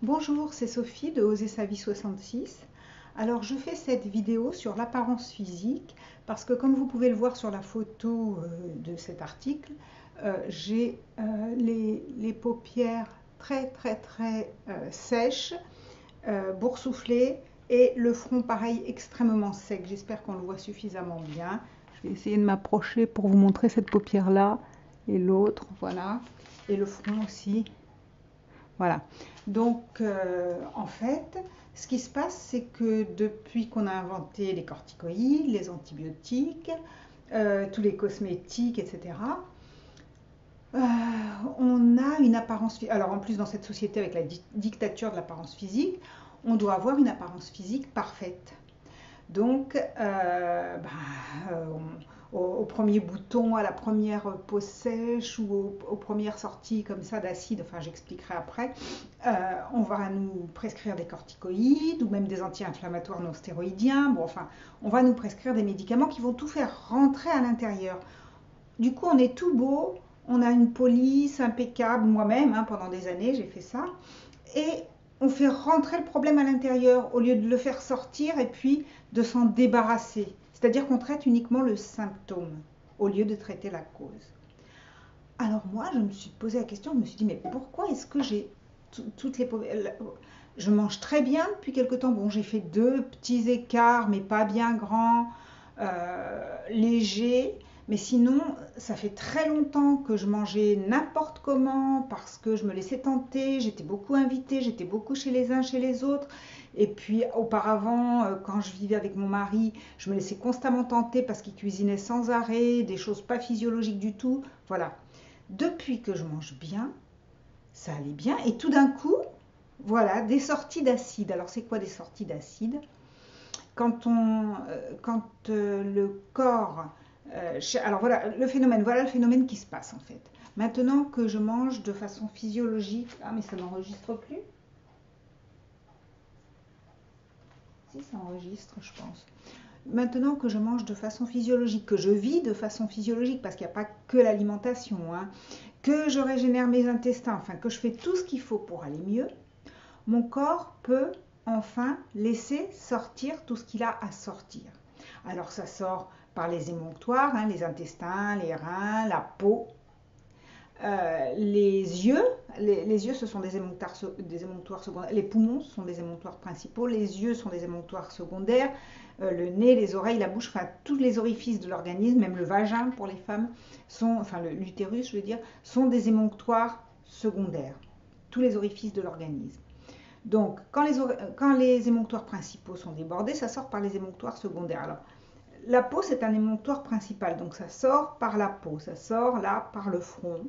Bonjour, c'est Sophie de Oser sa vie 66. Alors je fais cette vidéo sur l'apparence physique parce que comme vous pouvez le voir sur la photo de cet article, j'ai les paupières très sèches, boursouflées et le front pareil extrêmement sec. J'espère qu'on le voit suffisamment bien. Je vais essayer de m'approcher pour vous montrer cette paupière là et l'autre, voilà, et le front aussi. Voilà. Donc, en fait, ce qui se passe, c'est que depuis qu'on a inventé les corticoïdes, les antibiotiques, tous les cosmétiques, etc., euh, on a une apparence physique. Alors, en plus, dans cette société avec la dictature de l'apparence physique, on doit avoir une apparence physique parfaite. Donc, au premier bouton, à la première peau sèche ou aux premières sorties comme ça d'acide, enfin j'expliquerai après, on va nous prescrire des corticoïdes ou même des anti-inflammatoires non stéroïdiens. Bon, enfin, on va nous prescrire des médicaments qui vont tout faire rentrer à l'intérieur. Du coup, on est tout beau, on a une police impeccable, moi-même, hein, pendant des années, j'ai fait ça. Et on fait rentrer le problème à l'intérieur au lieu de le faire sortir et puis de s'en débarrasser. C'est-à-dire qu'on traite uniquement le symptôme au lieu de traiter la cause. Alors moi, je me suis posé la question, je me suis dit, mais pourquoi est-ce que j'ai toutes les... Je mange très bien depuis quelque temps. Bon, j'ai fait deux petits écarts, mais pas bien grands, légers. Mais sinon, ça fait très longtemps que je mangeais n'importe comment parce que je me laissais tenter. J'étais beaucoup invitée, j'étais beaucoup chez les uns, chez les autres. Et puis auparavant, quand je vivais avec mon mari, je me laissais constamment tenter parce qu'il cuisinait sans arrêt, des choses pas physiologiques du tout. Voilà. Depuis que je mange bien, ça allait bien. Et tout d'un coup, voilà, des sorties d'acide. Alors c'est quoi des sorties d'acide? Quand le corps... alors voilà le phénomène qui se passe en fait. Maintenant que je mange de façon physiologique... Ah mais ça n'enregistre plus? Si, ça enregistre, je pense. Maintenant que je mange de façon physiologique, que je vis de façon physiologique, parce qu'il n'y a pas que l'alimentation, hein, que je régénère mes intestins, enfin que je fais tout ce qu'il faut pour aller mieux, mon corps peut enfin laisser sortir tout ce qu'il a à sortir. Alors ça sort par les émonctoires, hein, les intestins, les reins, la peau, les yeux. Les yeux, ce sont des émonctoires secondaires. Les poumons sont des émonctoires principaux. Les yeux sont des émonctoires secondaires. Le nez, les oreilles, la bouche, enfin tous les orifices de l'organisme, même le vagin pour les femmes, enfin l'utérus, je veux dire, sont des émonctoires secondaires. Tous les orifices de l'organisme. Donc, quand les émonctoires principaux sont débordés, ça sort par les émonctoires secondaires. Alors, la peau, c'est un émonctoire principal, donc ça sort par la peau, ça sort là par le front.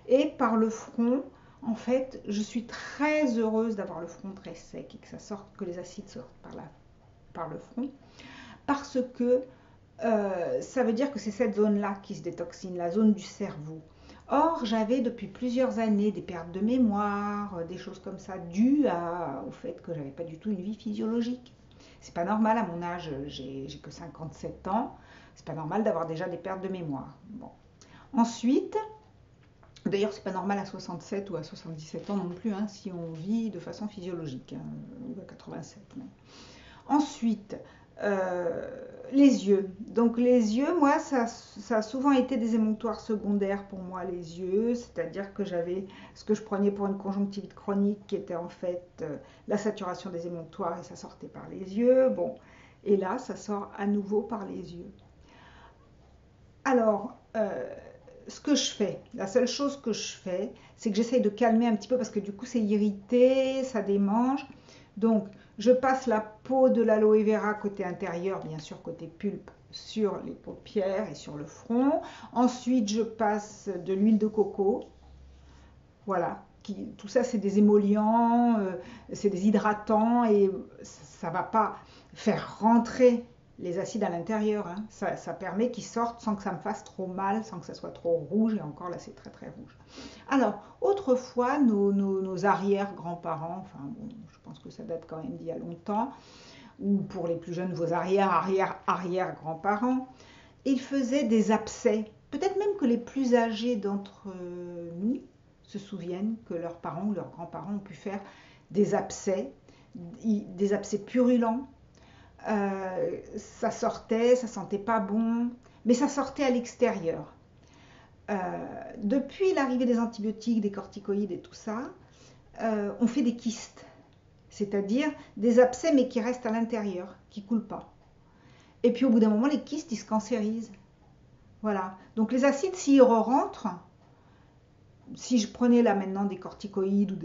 Et par le front, en fait, je suis très heureuse d'avoir le front très sec et que les acides sortent par le front, parce que ça veut dire que c'est cette zone-là qui se détoxine, la zone du cerveau. Or, j'avais depuis plusieurs années des pertes de mémoire, des choses comme ça, dues au fait que j'avais pas du tout une vie physiologique. C'est pas normal à mon âge, j'ai que 57 ans, c'est pas normal d'avoir déjà des pertes de mémoire. Bon. Ensuite, d'ailleurs, c'est pas normal à 67 ou à 77 ans non plus, hein, si on vit de façon physiologique, hein, ou à 87. Même. Ensuite, euh, les yeux. Donc les yeux, moi, ça a souvent été des émonctoires secondaires pour moi, les yeux. C'est-à-dire que j'avais ce que je prenais pour une conjonctivite chronique qui était en fait la saturation des émonctoires et ça sortait par les yeux. Bon, et là, ça sort à nouveau par les yeux. Alors, ce que je fais, la seule chose que je fais, c'est que j'essaye de calmer un petit peu parce que du coup c'est irrité, ça démange. Donc je passe la peau de l'aloe vera côté intérieur, bien sûr côté pulpe, sur les paupières et sur le front. Ensuite je passe de l'huile de coco. Voilà, tout ça c'est des émollients, c'est des hydratants et ça ne va pas faire rentrer les acides à l'intérieur. Hein. Ça permet qu'ils sortent sans que ça me fasse trop mal, sans que ça soit trop rouge. Et encore là c'est très rouge. Alors autrefois nos arrière-grands-parents, enfin bon, je pense que ça date quand même d'il y a longtemps, ou pour les plus jeunes vos arrière-arrière-arrière-grands-parents, ils faisaient des abcès. Peut-être même que les plus âgés d'entre nous se souviennent que leurs parents ou leurs grands-parents ont pu faire des abcès purulents. Ça sortait, ça sentait pas bon, mais ça sortait à l'extérieur. Depuis l'arrivée des antibiotiques, des corticoïdes et tout ça, on fait des kystes, c'est-à-dire des abcès mais qui restent à l'intérieur, qui ne coulent pas. Et puis au bout d'un moment, les kystes, ils se cancérisent. Voilà. Donc les acides, s'ils rentrent, si je prenais là maintenant des corticoïdes ou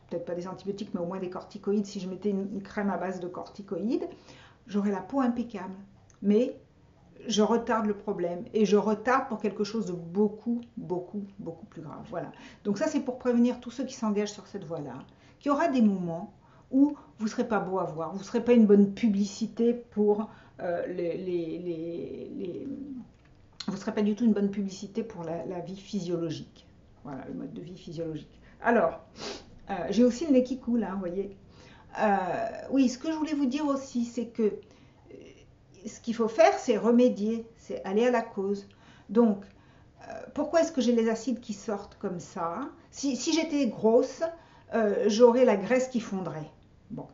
peut-être pas des antibiotiques, mais au moins des corticoïdes, si je mettais une crème à base de corticoïdes, j'aurais la peau impeccable. Mais je retarde le problème et je retarde pour quelque chose de beaucoup plus grave. Voilà. Donc ça, c'est pour prévenir tous ceux qui s'engagent sur cette voie-là, qu'il y aura des moments où vous ne serez pas beau à voir, vous ne serez pas une bonne publicité pour vous ne serez pas du tout une bonne publicité pour la vie physiologique. Voilà, le mode de vie physiologique. Alors, j'ai aussi le nez qui coule, hein, vous voyez. Oui, ce que je voulais vous dire aussi, c'est que ce qu'il faut faire, c'est remédier, c'est aller à la cause. Donc, pourquoi est-ce que j'ai les acides qui sortent comme ça? Si j'étais grosse, j'aurais la graisse qui fondrait. Bon.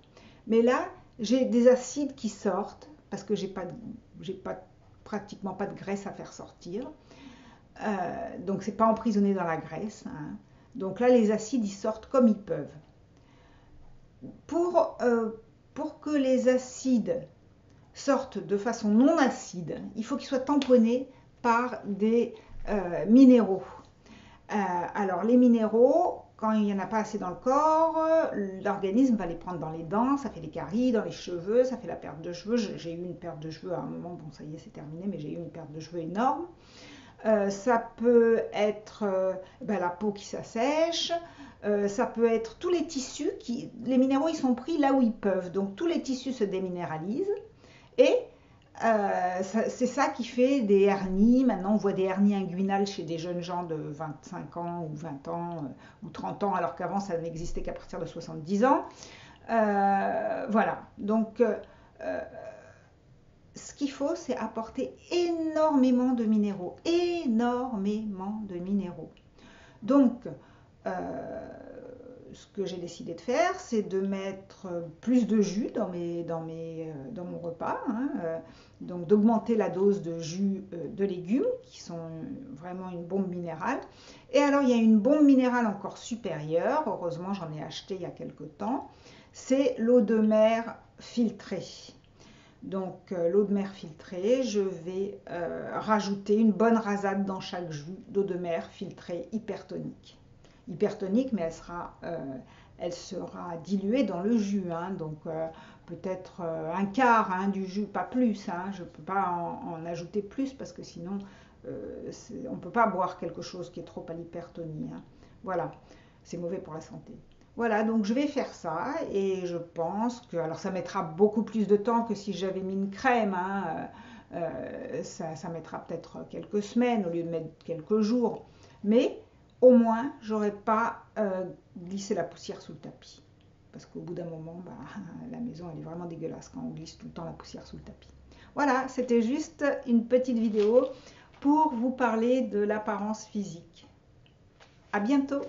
Mais là, j'ai des acides qui sortent parce que j'ai pratiquement pas de graisse à faire sortir. Donc, c'est pas emprisonné dans la graisse. Hein. Donc là, les acides, ils sortent comme ils peuvent. Pour que les acides sortent de façon non acide, il faut qu'ils soient tamponnés par des minéraux. Alors les minéraux, quand il n'y en a pas assez dans le corps, l'organisme va les prendre dans les dents, ça fait des caries, dans les cheveux, ça fait la perte de cheveux. J'ai eu une perte de cheveux à un moment, bon ça y est c'est terminé, mais j'ai eu une perte de cheveux énorme. Ça peut être la peau qui s'assèche, ça peut être tous les tissus, les minéraux ils sont pris là où ils peuvent, donc tous les tissus se déminéralisent. Et c'est ça qui fait des hernies. Maintenant, on voit des hernies inguinales chez des jeunes gens de 25 ans ou 20 ans ou 30 ans, alors qu'avant, ça n'existait qu'à partir de 70 ans. Voilà. Donc, ce qu'il faut, c'est apporter énormément de minéraux. Énormément de minéraux. Donc, ce que j'ai décidé de faire, c'est de mettre plus de jus dans mon repas, hein, donc d'augmenter la dose de jus de légumes, qui sont vraiment une bombe minérale. Et alors, il y a une bombe minérale encore supérieure, heureusement j'en ai acheté il y a quelque temps, c'est l'eau de mer filtrée. Donc l'eau de mer filtrée, je vais rajouter une bonne rasade dans chaque jus d'eau de mer filtrée hypertonique. Hypertonique, mais elle sera diluée dans le jus, hein, donc peut-être un quart hein, du jus, pas plus. Hein, je ne peux pas en ajouter plus parce que sinon on ne peut pas boire quelque chose qui est trop à l'hypertonie. Hein. Voilà, c'est mauvais pour la santé. Voilà, donc je vais faire ça et je pense que, alors ça mettra beaucoup plus de temps que si j'avais mis une crème. Hein, ça mettra peut-être quelques semaines au lieu de mettre quelques jours, mais au moins, j'aurais pas glissé la poussière sous le tapis. Parce qu'au bout d'un moment, la maison, elle est vraiment dégueulasse quand on glisse tout le temps la poussière sous le tapis. Voilà, c'était juste une petite vidéo pour vous parler de l'apparence physique. À bientôt!